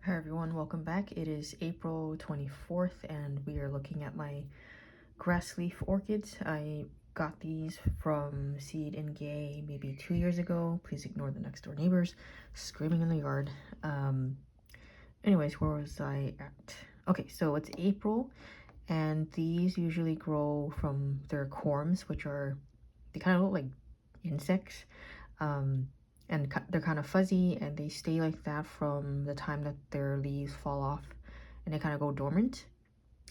Hi everyone, welcome back. It is April 24th and we are looking at my grass leaf orchids. I got these from Seed and Gay maybe 2 years ago. Please ignore the next door neighbors screaming in the yard. Anyways, where was I at? Okay, so it's April and these usually grow from their corms, which are, they kind of look like insects. And they're kind of fuzzy and they stay like that from the time that their leaves fall off and they kind of go dormant.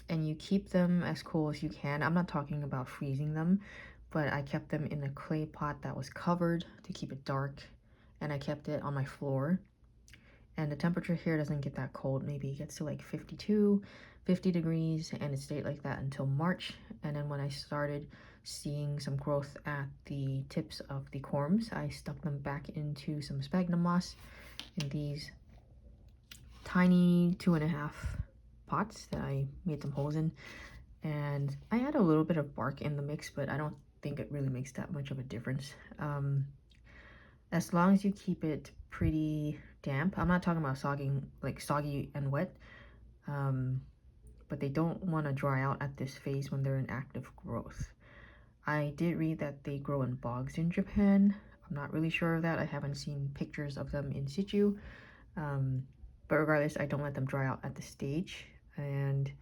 And you keep them as cool as you can. I'm not talking about freezing them, but I kept them in a clay pot that was covered to keep it dark, and I kept it on my floor. And the temperature here doesn't get that cold. Maybe it gets to like 52, 50 degrees, and it stayed like that until March. And then when I started seeing some growth at the tips of the corms, I stuck them back into some sphagnum moss in these tiny 2.5 pots that I made some holes in. And I add a little bit of bark in the mix, but I don't think it really makes that much of a difference. As long as you keep it pretty damp. I'm not talking about soggy and wet, but they don't want to dry out at this phase when they're in active growth. I did read that they grow in bogs in Japan. I'm not really sure of that. I haven't seen pictures of them in situ. But regardless, I don't let them dry out at the stage. And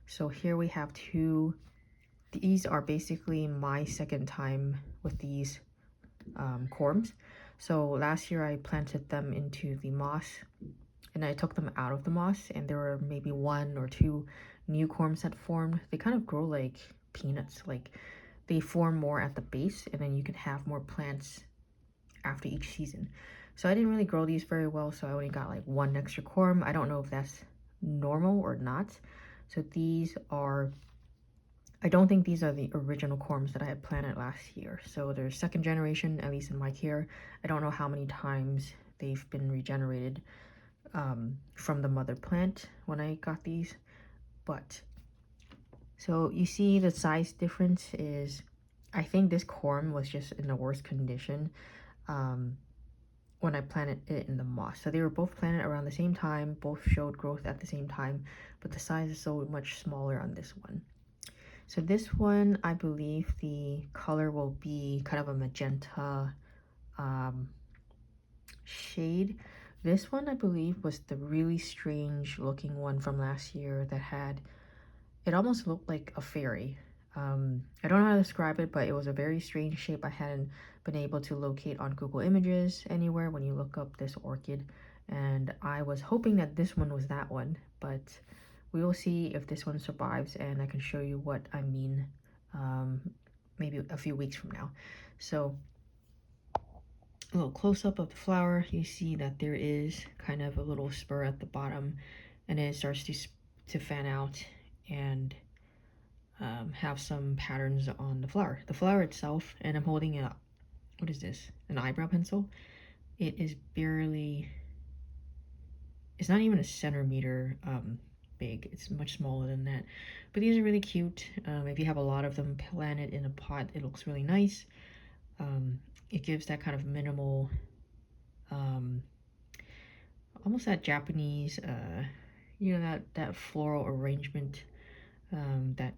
so here we have two. These are basically my second time with these corms. So last year I planted them into the moss and I took them out of the moss, and there were maybe 1 or 2 new corms that formed. They kind of grow like peanuts, like they form more at the base and then you can have more plants after each season. So I didn't really grow these very well, so I only got like 1 extra corm. I don't know if that's normal or not. So these are, I don't think these are the original corms that I had planted last year. So they're second generation, at least in my care. I don't know how many times they've been regenerated from the mother plant when I got these. But, so you see the size difference is, I think this corm was just in the worst condition when I planted it in the moss. So they were both planted around the same time, both showed growth at the same time, but the size is so much smaller on this one. So this one, I believe the color will be kind of a magenta shade. This one, I believe, was the really strange looking one from last year that had, it almost looked like a fairy. I don't know how to describe it, but it was a very strange shape. I hadn't been able to locate on Google Images anywhere when you look up this orchid, and I was hoping that this one was that one, but we will see if this one survives and I can show you what I mean maybe a few weeks from now. So a little close-up of the flower, you see that there is kind of a little spur at the bottom, and then it starts to fan out and have some patterns on the flower. The flower itself, and I'm holding a, what is this? An eyebrow pencil. It is barely, it's not even a centimeter big. It's much smaller than that. But these are really cute. If you have a lot of them planted in a pot, it looks really nice. It gives that kind of minimal, almost that Japanese, you know, that floral arrangement that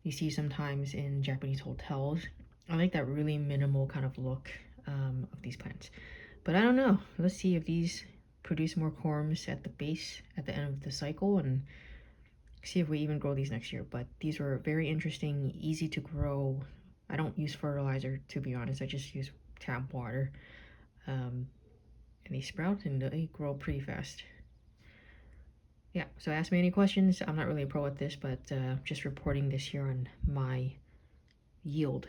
you see sometimes in Japanese hotels. I like that really minimal kind of look of these plants. But I don't know. Let's see if these produce more corms at the base at the end of the cycle, and see if we even grow these next year. But these were very interesting, easy to grow. I don't use fertilizer, to be honest. I just use tap water. And they sprout and they grow pretty fast. Yeah, so ask me any questions. I'm not really a pro at this, but just reporting this here on my yield.